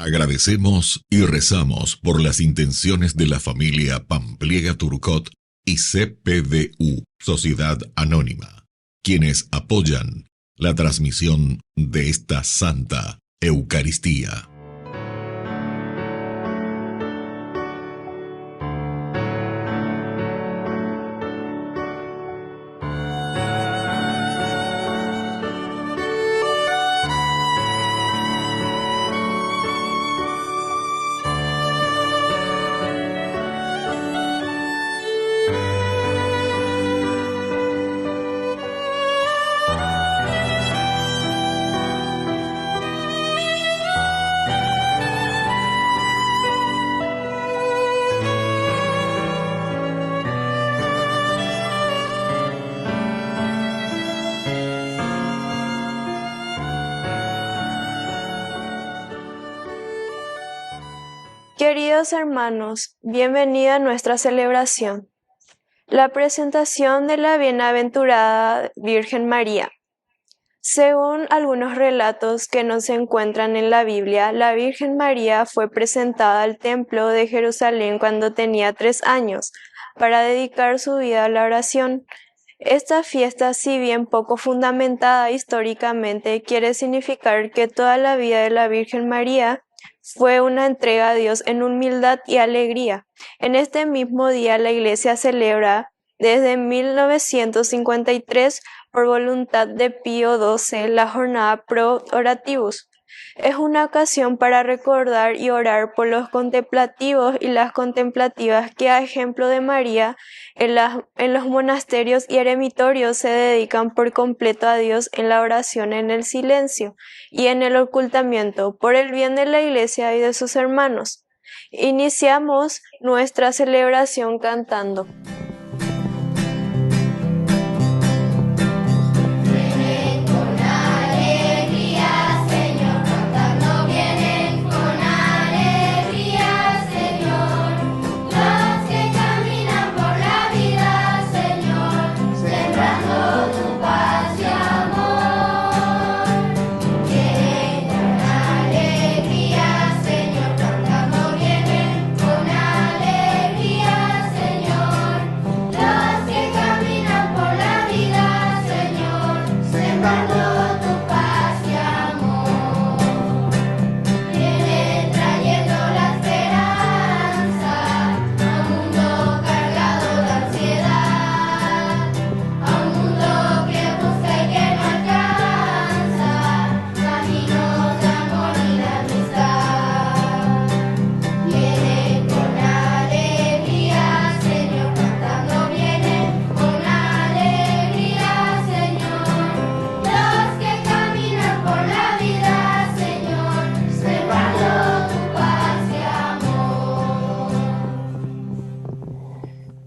Agradecemos y rezamos por las intenciones de la familia Pampliega Turcot y CPDU, Sociedad Anónima, quienes apoyan la transmisión de esta Santa Eucaristía. Queridos hermanos, bienvenida a nuestra celebración, la presentación de la bienaventurada Virgen María. Según algunos relatos que no se encuentran en la Biblia, la Virgen María fue presentada al Templo de Jerusalén cuando tenía 3 años, para dedicar su vida a la oración. Esta fiesta, si bien poco fundamentada históricamente, quiere significar que toda la vida de la Virgen María fue una entrega a Dios en humildad y alegría. En este mismo día la Iglesia celebra desde 1953 por voluntad de Pío XII la jornada Pro Orativus. Es una ocasión para recordar y orar por los contemplativos y las contemplativas que, a ejemplo de María, en los monasterios y eremitorios se dedican por completo a Dios en la oración, en el silencio y en el ocultamiento, por el bien de la Iglesia y de sus hermanos. Iniciamos nuestra celebración cantando.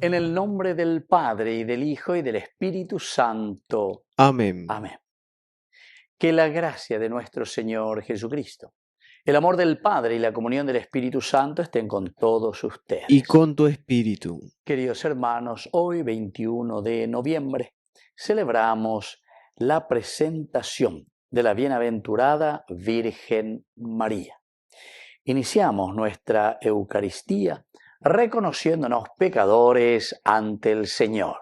En el nombre del Padre, y del Hijo, y del Espíritu Santo. Amén. Amén. Que la gracia de nuestro Señor Jesucristo, el amor del Padre y la comunión del Espíritu Santo estén con todos ustedes. Y con tu espíritu. Queridos hermanos, hoy 21 de noviembre celebramos la presentación de la bienaventurada Virgen María. Iniciamos nuestra Eucaristía reconociéndonos pecadores ante el Señor.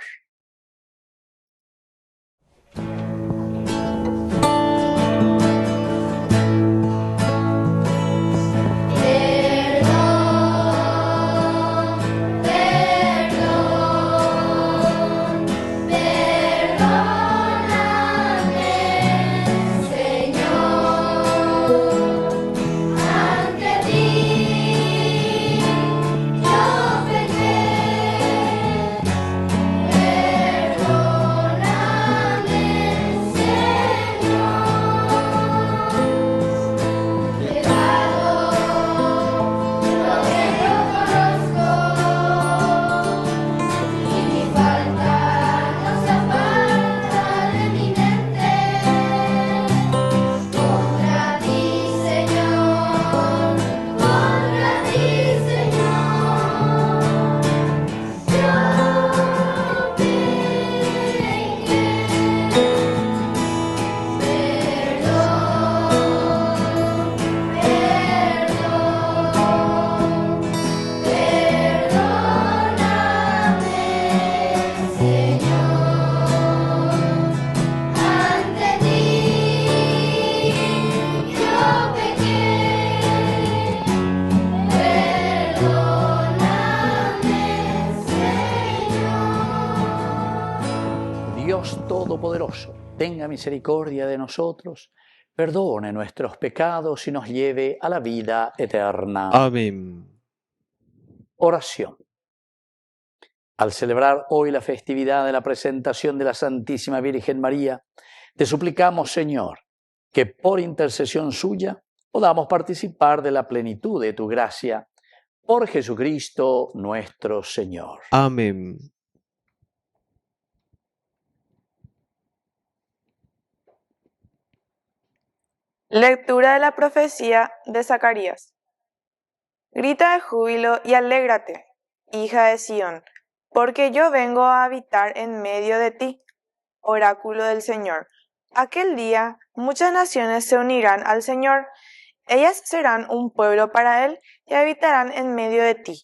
Ante ti yo pequé. Dios Todopoderoso, tenga misericordia de nosotros, perdone nuestros pecados y nos lleve a la vida eterna. Amén. Oración. Al celebrar hoy la festividad de la presentación de la Santísima Virgen María, te suplicamos, Señor, que por intercesión suya podamos participar de la plenitud de tu gracia. Por Jesucristo nuestro Señor. Amén. Lectura de la profecía de Zacarías. Grita de júbilo y alégrate, hija de Sión, porque yo vengo a habitar en medio de ti, oráculo del Señor. Aquel día muchas naciones se unirán al Señor, ellas serán un pueblo para Él y habitarán en medio de ti.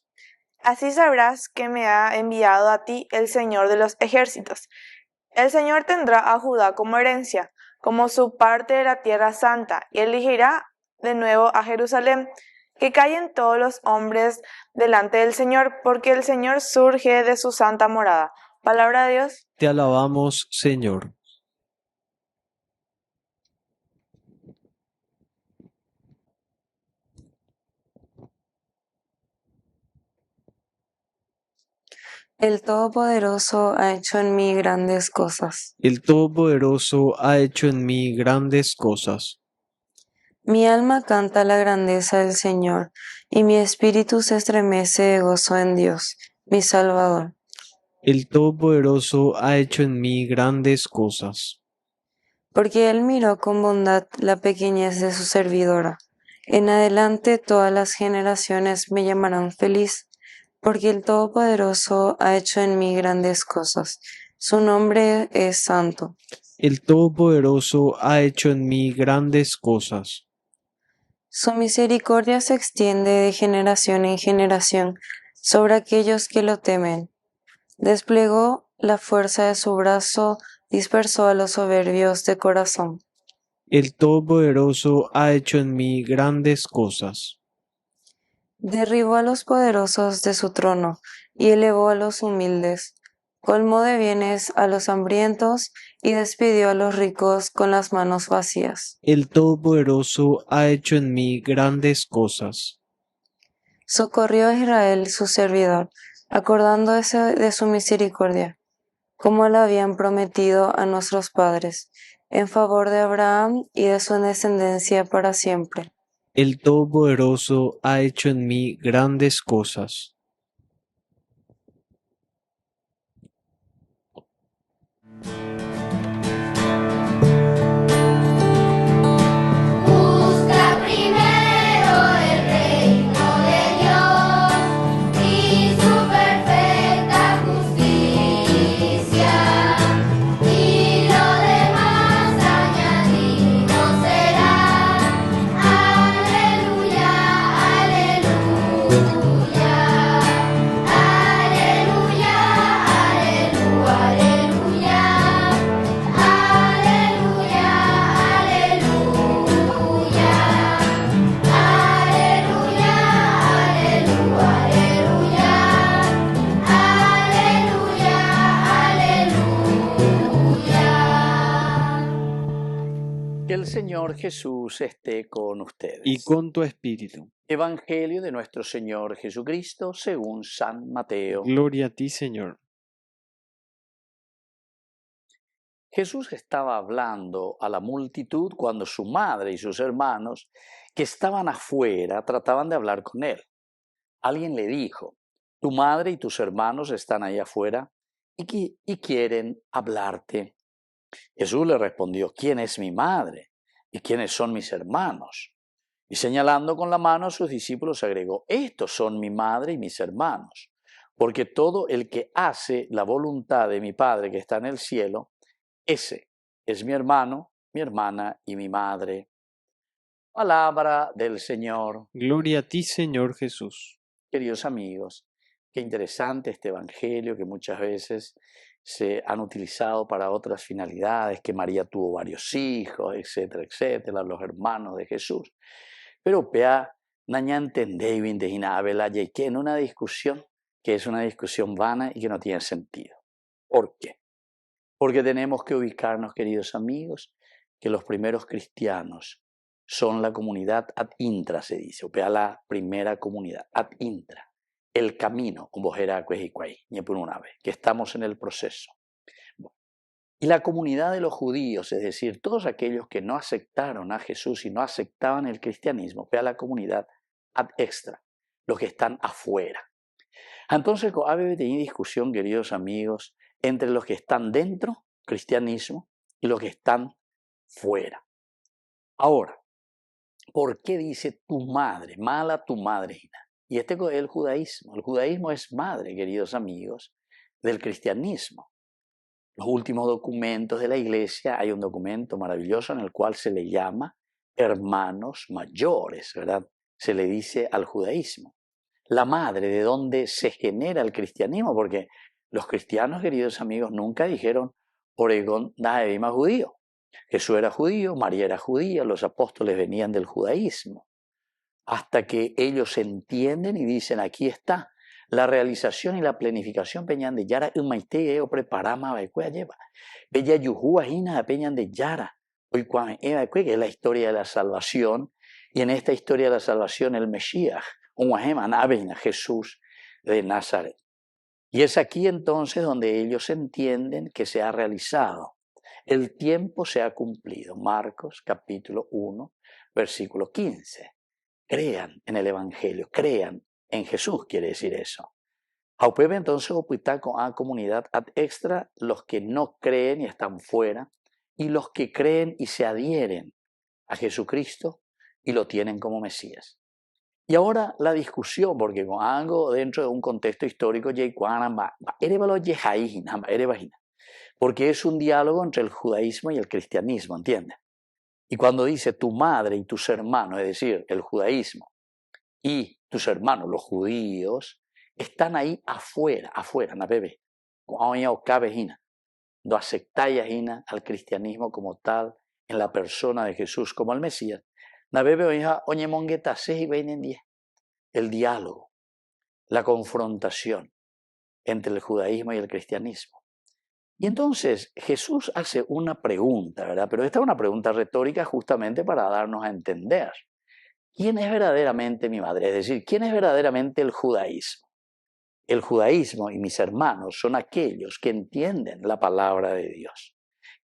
Así sabrás que me ha enviado a ti el Señor de los ejércitos. El Señor tendrá a Judá como herencia, como su parte de la tierra santa, y elegirá de nuevo a Jerusalén. Que callen todos los hombres delante del Señor, porque el Señor surge de su santa morada. Palabra de Dios. Te alabamos, Señor. El Todopoderoso ha hecho en mí grandes cosas. El Todopoderoso ha hecho en mí grandes cosas. Mi alma canta la grandeza del Señor, y mi espíritu se estremece de gozo en Dios, mi Salvador. El Todopoderoso ha hecho en mí grandes cosas. Porque Él miró con bondad la pequeñez de su servidora. En adelante todas las generaciones me llamarán feliz, porque el Todopoderoso ha hecho en mí grandes cosas. Su nombre es santo. El Todopoderoso ha hecho en mí grandes cosas. Su misericordia se extiende de generación en generación sobre aquellos que lo temen. Desplegó la fuerza de su brazo, dispersó a los soberbios de corazón. El Todopoderoso ha hecho en mí grandes cosas. Derribó a los poderosos de su trono y elevó a los humildes. Colmó de bienes a los hambrientos y despidió a los ricos con las manos vacías. El Todopoderoso ha hecho en mí grandes cosas. Socorrió a Israel su servidor, acordándose de su misericordia, como la habían prometido a nuestros padres, en favor de Abraham y de su descendencia para siempre. El Todopoderoso ha hecho en mí grandes cosas. Busca primero el reino de Dios y su perfecta justicia, y lo demás añadido será. Aleluya, aleluya, aleluya, aleluya, aleluya, Que el Señor Jesús esté con ustedes. Y con tu espíritu. Evangelio de nuestro Señor Jesucristo según San Mateo. Gloria a ti, Señor. Jesús estaba hablando a la multitud cuando su madre y sus hermanos, que estaban afuera, trataban de hablar con él. Alguien le dijo: tu madre y tus hermanos están ahí afuera y quieren hablarte. Jesús le respondió: ¿quién es mi madre y quiénes son mis hermanos? Y señalando con la mano a sus discípulos agregó: estos son mi madre y mis hermanos, porque todo el que hace la voluntad de mi Padre que está en el cielo, ese es mi hermano, mi hermana y mi madre. Palabra del Señor. Gloria a ti, Señor Jesús. Queridos amigos, qué interesante este evangelio que muchas veces se han utilizado para otras finalidades, que María tuvo varios hijos, etcétera, etcétera, los hermanos de Jesús. Pero pea, naña entendé bien de Ginabela, y que en una discusión que es una discusión vana y que no tiene sentido. ¿Por qué? Porque tenemos que ubicarnos, queridos amigos, que los primeros cristianos son la comunidad ad intra, se dice, o sea, la primera comunidad, ad intra, el camino, que estamos en el proceso. Y la comunidad de los judíos, es decir, todos aquellos que no aceptaron a Jesús y no aceptaban el cristianismo, o sea, la comunidad ad extra, los que están afuera. Entonces, ha tenido discusión, queridos amigos, entre los que están dentro, cristianismo, y los que están fuera. Ahora, ¿por qué dice tu madre, mala tu madre? Y este es el judaísmo. El judaísmo es madre, queridos amigos, del cristianismo. Los últimos documentos de la iglesia, hay un documento maravilloso en el cual se le llama hermanos mayores, ¿verdad? Se le dice al judaísmo. La madre, de donde se genera el cristianismo, porque los cristianos, queridos amigos, nunca dijeron Oregón Nahevima judío. Jesús era judío, María era judía, los apóstoles venían del judaísmo. Hasta que ellos entienden y dicen, aquí está, la realización y la planificación peñan de Yara, umaite o preparama baikua lleva. Bella yuhua hina peñan de Yara, hoy cuan que es la historia de la salvación, y en esta historia de la salvación el Mesías, Jesús de Nazaret. Y es aquí entonces donde ellos entienden que se ha realizado. El tiempo se ha cumplido. Marcos capítulo 1, versículo 15. Crean en el Evangelio, crean en Jesús, quiere decir eso. Aupebe entonces oputar con a comunidad ad extra los que no creen y están fuera, y los que creen y se adhieren a Jesucristo y lo tienen como Mesías. Y ahora la discusión, porque con algo dentro de un contexto histórico, porque es un diálogo entre el judaísmo y el cristianismo, ¿entiendes? Y cuando dice tu madre y tus hermanos, es decir, el judaísmo y tus hermanos, los judíos, están ahí afuera, na bebé, no aceptáis al cristianismo como tal, en la persona de Jesús como el Mesías. El diálogo, la confrontación entre el judaísmo y el cristianismo. Y entonces Jesús hace una pregunta, ¿verdad? Pero esta es una pregunta retórica justamente para darnos a entender. ¿Quién es verdaderamente mi madre? Es decir, ¿quién es verdaderamente el judaísmo? El judaísmo y mis hermanos son aquellos que entienden la palabra de Dios,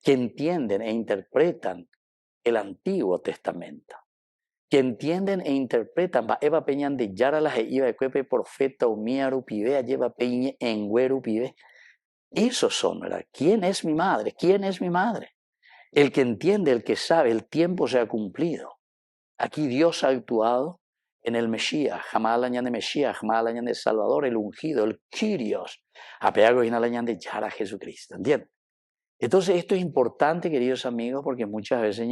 que entienden e interpretan el Antiguo Testamento, que entienden e interpretan Eva Peñan de Yara las iba de Cuepe profeta Umiaru Pibe lleva Peñe en Güeru Pibe. Esos son, ¿verdad? ¿Quién es mi madre? ¿Quién es mi madre? El que entiende, el que sabe, el tiempo se ha cumplido. Aquí Dios ha actuado en el Mesías, jamás la de Mesías, jamás la de Salvador, el ungido, el Kyrios, apeago y la de Yara Jesucristo, ¿entiendes? Entonces esto es importante, queridos amigos, porque muchas veces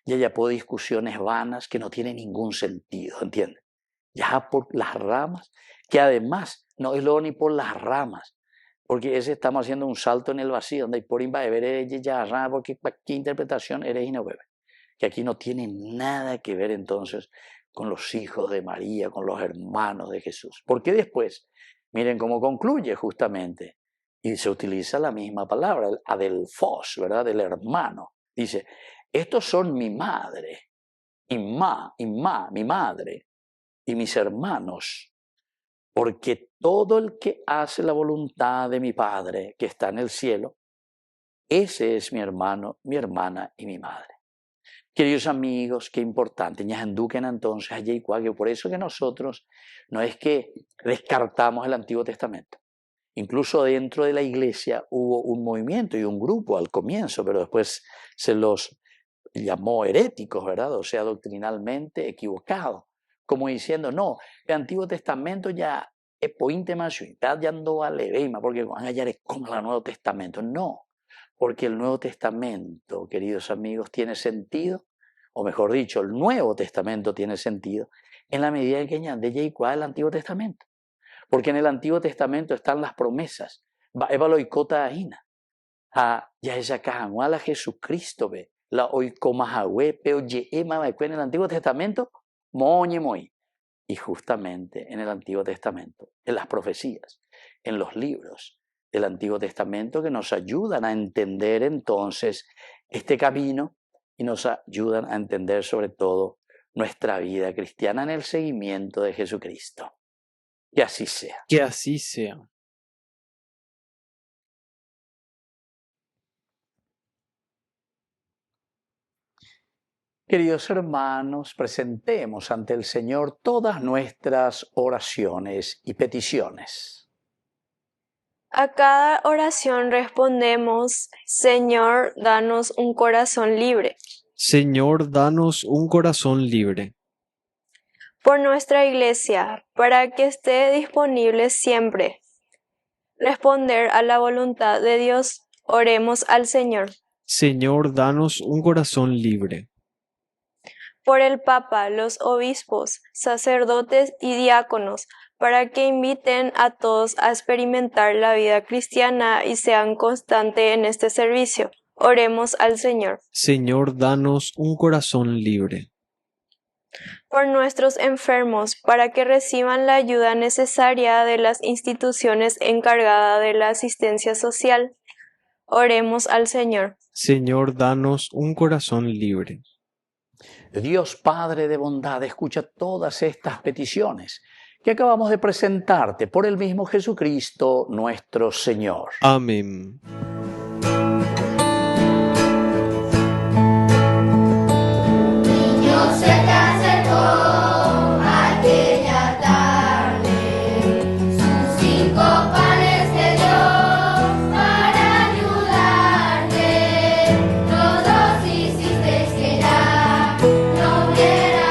ya por discusiones vanas que no tienen ningún sentido, ¿entiendes? Ya por las ramas, que además no es luego ni por las ramas, porque ese estamos haciendo un salto en el vacío, donde por ver ya porque qué interpretación eres y no bebe. Que aquí no tiene nada que ver entonces con los hijos de María, con los hermanos de Jesús. Porque después, miren cómo concluye justamente, y se utiliza la misma palabra, adelfos, ¿verdad? Del hermano. Dice, estos son mi madre, mi madre, y mis hermanos, porque todo el que hace la voluntad de mi Padre que está en el cielo, ese es mi hermano, mi hermana y mi madre. Queridos amigos, qué importante, entonces allí, por eso que nosotros no es que descartamos el Antiguo Testamento. Incluso dentro de la iglesia hubo un movimiento y un grupo al comienzo, pero después se los llamó heréticos, ¿verdad? O sea, doctrinalmente equivocados, como diciendo, no, el Antiguo Testamento ya es ya no vale, porque van a hallar como el Nuevo Testamento. No, porque el Nuevo Testamento, queridos amigos, tiene sentido, o mejor dicho, el Nuevo Testamento tiene sentido en la medida en que añade ya igual el Antiguo Testamento. Porque en el Antiguo Testamento están las promesas. Ya esa cajanuala Jesucristo ve. La oikomahahue pero yeema en el Antiguo Testamento, moñe moi. Y justamente en el Antiguo Testamento, en las profecías, en los libros del Antiguo Testamento que nos ayudan a entender entonces este camino y nos ayudan a entender sobre todo nuestra vida cristiana en el seguimiento de Jesucristo. Que así sea. Que así sea. Queridos hermanos, presentemos ante el Señor todas nuestras oraciones y peticiones. A cada oración respondemos, Señor, danos un corazón libre. Señor, danos un corazón libre. Por nuestra Iglesia, para que esté disponible siempre. Responder a la voluntad de Dios, oremos al Señor. Señor, danos un corazón libre. Por el Papa, los obispos, sacerdotes y diáconos, para que inviten a todos a experimentar la vida cristiana y sean constantes en este servicio. Oremos al Señor. Señor, danos un corazón libre. Por nuestros enfermos, para que reciban la ayuda necesaria de las instituciones encargadas de la asistencia social. Oremos al Señor. Señor, danos un corazón libre. Dios Padre de bondad, escucha todas estas peticiones que acabamos de presentarte por el mismo Jesucristo nuestro Señor. Amén. Niño se te acercó aquella tarde, sus 5 panes te dio para ayudarte. Los dos hicisteis que ya no hubiera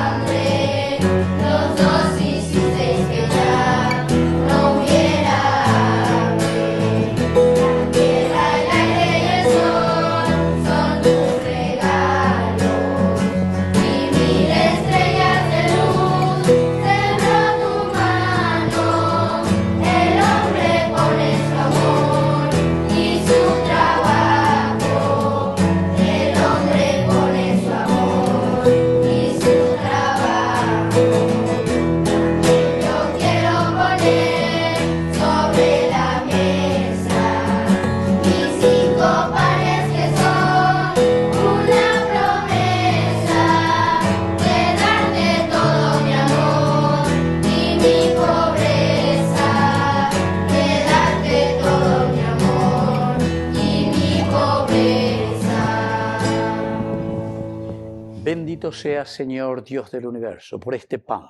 hambre. Los dos hicisteis que ya no hubiera hambre. La tierra, el aire y el sol son tus regalos. Y 1000 estrellas de luz sembró tu mano. El hombre pone su amor y su trabajo. El hombre pone su amor y su trabajo. Yo quiero poner sobre la mesa mis 5 panes que son una promesa de darte todo mi amor y mi pobreza, de darte todo mi amor y mi pobreza. Bendito seas, Señor Dios del universo, por este pan,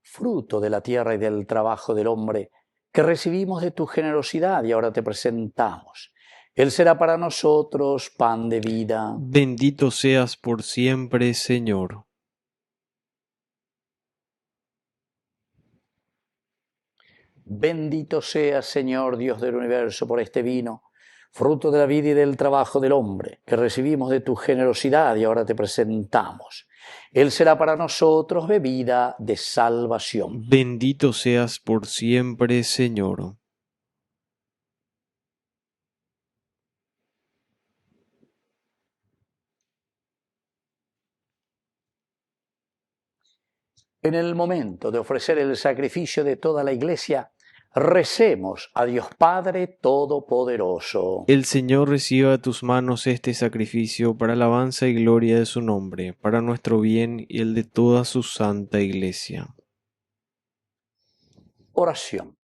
fruto de la tierra y del trabajo del hombre, que recibimos de tu generosidad y ahora te presentamos. Él será para nosotros pan de vida. Bendito seas por siempre, Señor. Bendito seas, Señor Dios del universo, por este vino, fruto de la vida y del trabajo del hombre, que recibimos de tu generosidad y ahora te presentamos. Él será para nosotros bebida de salvación. Bendito seas por siempre, Señor. En el momento de ofrecer el sacrificio de toda la Iglesia, recemos a Dios Padre Todopoderoso. El Señor reciba de tus manos este sacrificio para alabanza y gloria de su nombre, para nuestro bien y el de toda su santa Iglesia. Oración.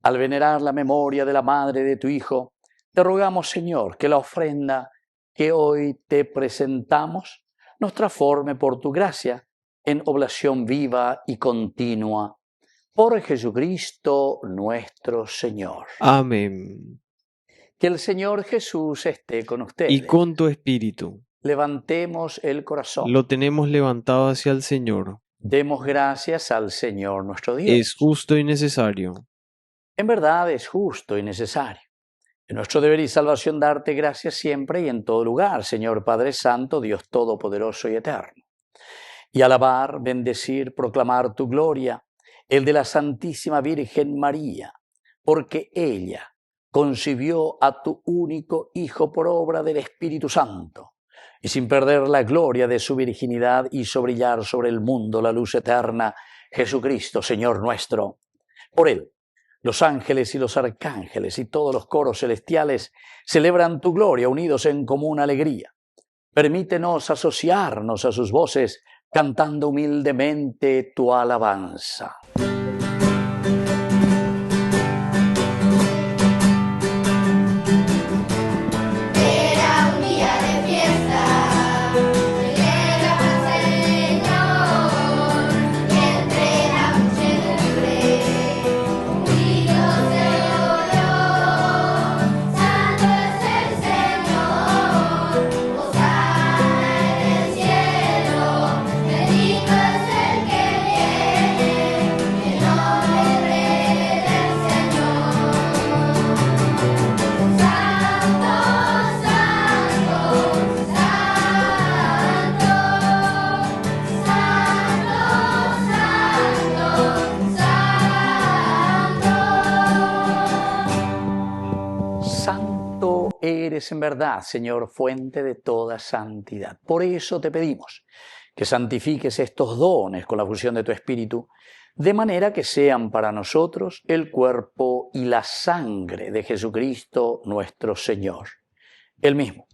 Al venerar la memoria de la madre de tu Hijo, te rogamos, Señor, que la ofrenda que hoy te presentamos nos transforme por tu gracia en oblación viva y continua. Por Jesucristo nuestro Señor. Amén. Que el Señor Jesús esté con ustedes. Y con tu espíritu. Levantemos el corazón. Lo tenemos levantado hacia el Señor. Demos gracias al Señor nuestro Dios. Es justo y necesario. En verdad es justo y necesario. Es nuestro deber y salvación darte gracias siempre y en todo lugar, Señor Padre Santo, Dios Todopoderoso y Eterno. Y alabar, bendecir, proclamar tu gloria, el de la Santísima Virgen María, porque ella concibió a tu único Hijo por obra del Espíritu Santo, y sin perder la gloria de su virginidad hizo brillar sobre el mundo la luz eterna, Jesucristo, Señor nuestro. Por él, Los ángeles y los arcángeles y todos los coros celestiales celebran tu gloria unidos en común alegría. Permítenos asociarnos a sus voces cantando humildemente tu alabanza. Era un día de fiesta, llegaba el Señor, y entre la muchedumbre un grito se oyó: Santo es el Señor, hosana en el cielo, bendito es el que viene en nombre del Rey del Señor. Santo, santo, santo, santo, santo. Santo eres en verdad, Señor, fuente de toda santidad. Por eso te pedimos que santifiques estos dones con la fusión de tu Espíritu, de manera que sean para nosotros el cuerpo y la sangre de Jesucristo nuestro Señor. Él mismo,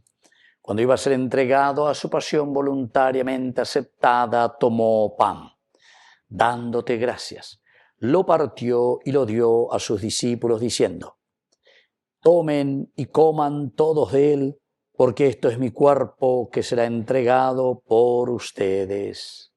cuando iba a ser entregado a su pasión voluntariamente aceptada, tomó pan. Dándote gracias, lo partió y lo dio a sus discípulos diciendo: Tomen y coman todos de él, porque esto es mi cuerpo que será entregado por ustedes.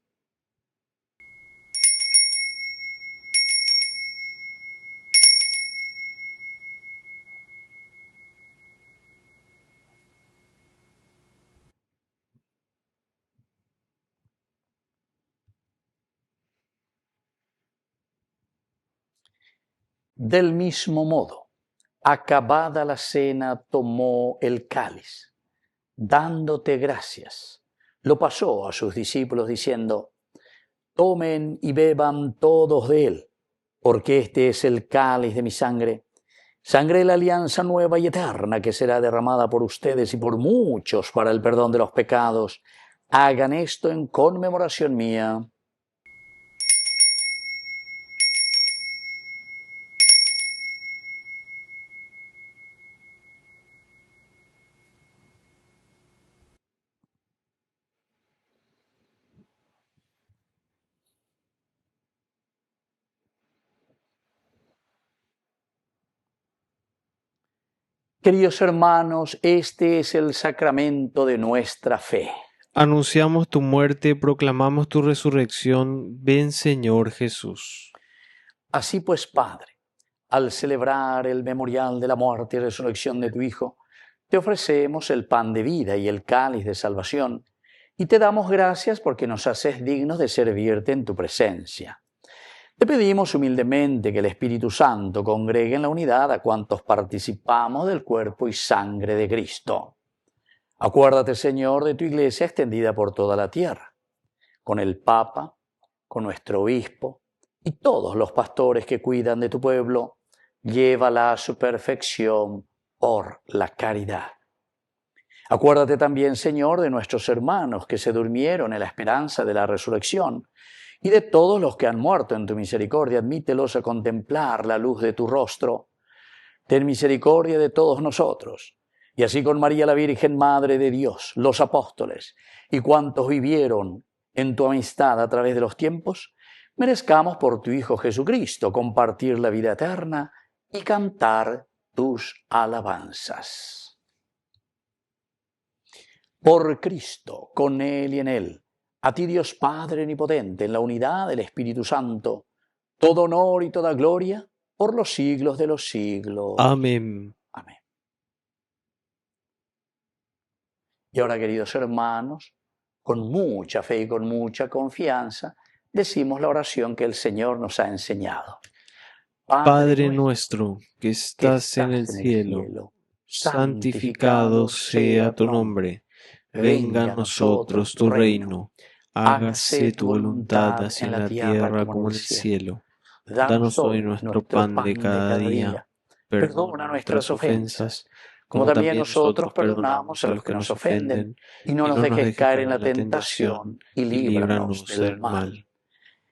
Del mismo modo, acabada la cena, tomó el cáliz, dándote gracias, lo pasó a sus discípulos diciendo: Tomen y beban todos de él, porque este es el cáliz de mi sangre, sangre de la alianza nueva y eterna que será derramada por ustedes y por muchos para el perdón de los pecados. Hagan esto en conmemoración mía. Queridos hermanos, este es el sacramento de nuestra fe. Anunciamos tu muerte, proclamamos tu resurrección. Ven, Señor Jesús. Así pues, Padre, al celebrar el memorial de la muerte y resurrección de tu Hijo, te ofrecemos el pan de vida y el cáliz de salvación, y te damos gracias porque nos haces dignos de servirte en tu presencia. Te pedimos humildemente que el Espíritu Santo congregue en la unidad a cuantos participamos del cuerpo y sangre de Cristo. Acuérdate, Señor, de tu Iglesia extendida por toda la tierra, con el Papa, con nuestro Obispo y todos los pastores que cuidan de tu pueblo. Llévala a su perfección por la caridad. Acuérdate también, Señor, de nuestros hermanos que se durmieron en la esperanza de la resurrección, y de todos los que han muerto en tu misericordia. Admítelos a contemplar la luz de tu rostro. Ten misericordia de todos nosotros, y así con María la Virgen, Madre de Dios, los apóstoles y cuantos vivieron en tu amistad a través de los tiempos, merezcamos por tu Hijo Jesucristo compartir la vida eterna y cantar tus alabanzas. Por Cristo, con Él y en Él, a ti Dios Padre omnipotente, en la unidad del Espíritu Santo, todo honor y toda gloria por los siglos de los siglos. Amén. Amén. Y ahora, queridos hermanos, con mucha fe y con mucha confianza, decimos la oración que el Señor nos ha enseñado. Padre nuestro, que estás en el cielo, santificado sea tu nombre. Venga a nosotros tu reino. Hágase tu voluntad así en la tierra como en el cielo. Danos hoy nuestro pan de cada día. Perdona nuestras ofensas, como también nosotros perdonamos a los que nos ofenden. Y no nos dejes caer en la tentación, y líbranos del mal.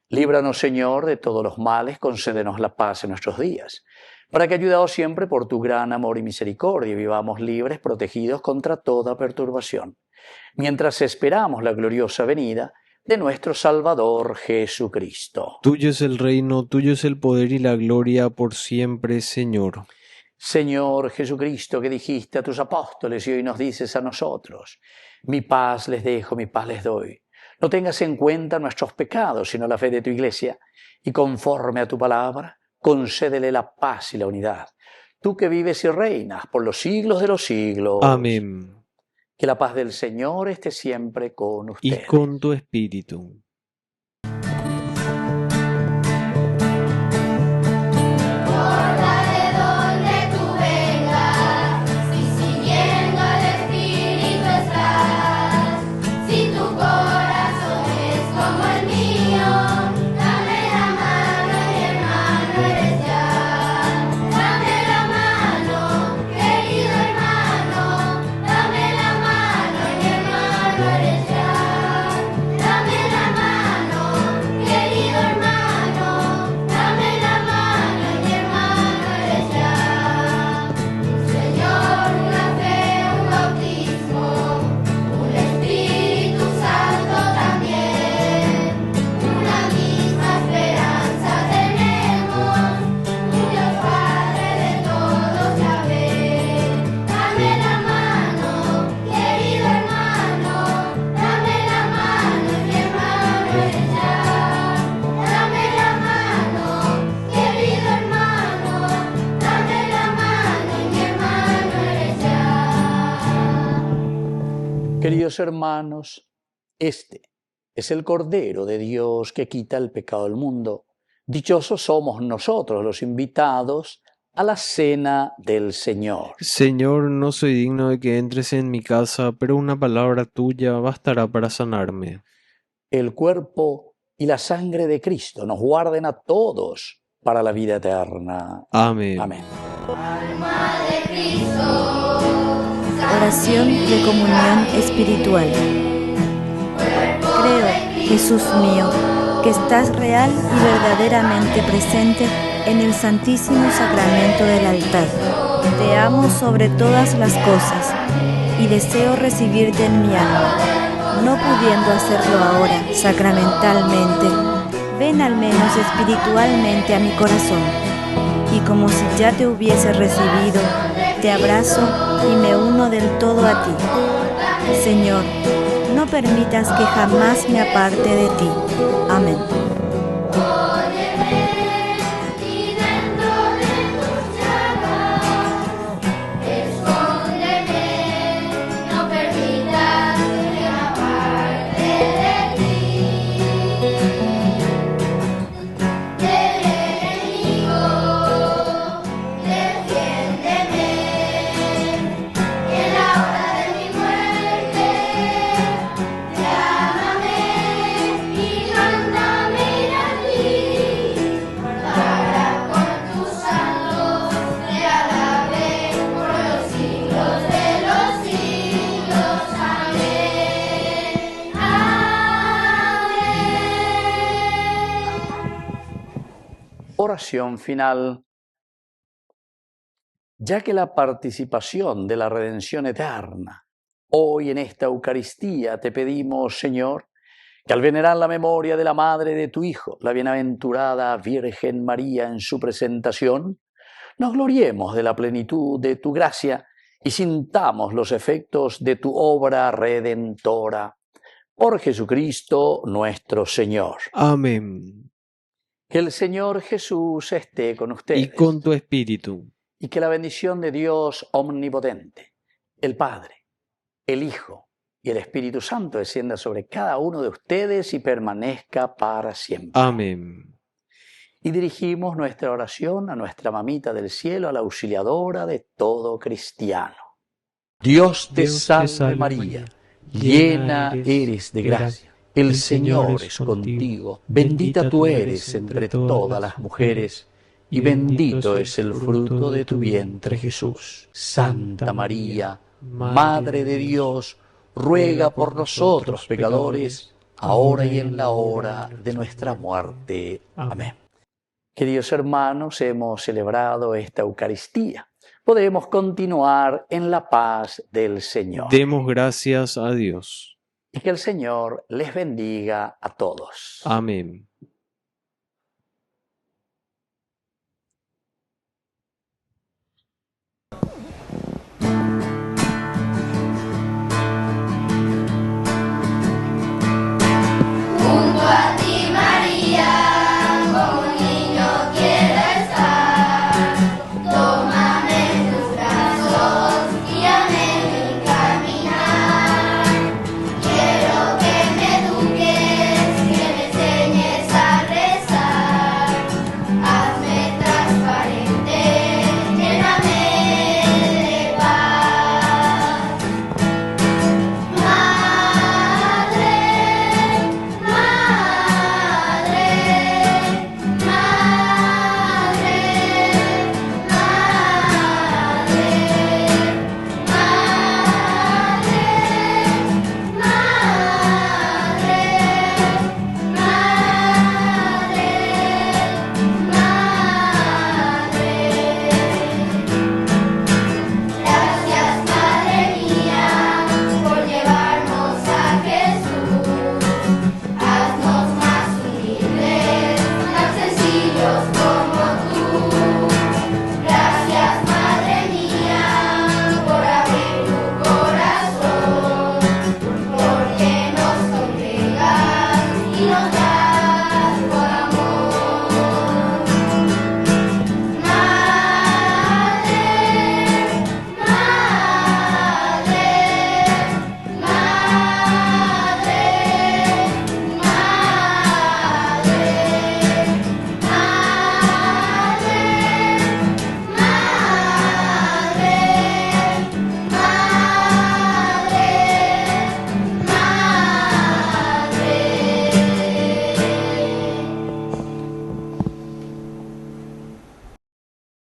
Líbranos, Señor, de todos los males, concédenos la paz en nuestros días, para que, ayudados siempre por tu gran amor y misericordia, vivamos libres, protegidos contra toda perturbación, mientras esperamos la gloriosa venida de nuestro Salvador Jesucristo. Tuyo es el reino, tuyo es el poder y la gloria por siempre, Señor. Señor Jesucristo, que dijiste a tus apóstoles y hoy nos dices a nosotros: mi paz les dejo, mi paz les doy. No tengas en cuenta nuestros pecados, sino la fe de tu Iglesia, y conforme a tu palabra, concédele la paz y la unidad. Tú que vives y reinas por los siglos de los siglos. Amén. Que la paz del Señor esté siempre con ustedes. Y con tu espíritu. Queridos hermanos, este es el Cordero de Dios que quita el pecado del mundo. Dichosos somos nosotros los invitados a la cena del Señor. Señor, no soy digno de que entres en mi casa, pero una palabra tuya bastará para sanarme. El cuerpo y la sangre de Cristo nos guarden a todos para la vida eterna. Amén. Amén. Alma de Cristo. Oración de comunión espiritual. Creo, Jesús mío, que estás real y verdaderamente presente en el Santísimo Sacramento del altar. Te amo sobre todas las cosas y deseo recibirte en mi alma. No pudiendo hacerlo ahora sacramentalmente, ven al menos espiritualmente a mi corazón. Y como si ya te hubiese recibido, te abrazo y me uno del todo a ti. Señor, no permitas que jamás me aparte de ti. Amén. Oración final. Ya que la participación de la redención eterna, hoy en esta Eucaristía te pedimos, Señor, que al venerar la memoria de la Madre de tu Hijo, la bienaventurada Virgen María en su presentación, nos gloriemos de la plenitud de tu gracia y sintamos los efectos de tu obra redentora. Por Jesucristo nuestro Señor. Amén. Que el Señor Jesús esté con ustedes. Y con tu espíritu. Y que la bendición de Dios omnipotente, el Padre, el Hijo y el Espíritu Santo descienda sobre cada uno de ustedes y permanezca para siempre. Amén. Y dirigimos nuestra oración a nuestra mamita del cielo, a la auxiliadora de todo cristiano. Dios te salve María, llena eres de gracia. El Señor es contigo, bendita tú eres entre todas las mujeres, y bendito es el fruto de tu vientre Jesús. Santa María, Madre de Dios, ruega por nosotros pecadores, ahora y en la hora de nuestra muerte. Amén. Queridos hermanos, hemos celebrado esta Eucaristía. Podemos continuar en la paz del Señor. Demos gracias a Dios. Y que el Señor les bendiga a todos. Amén.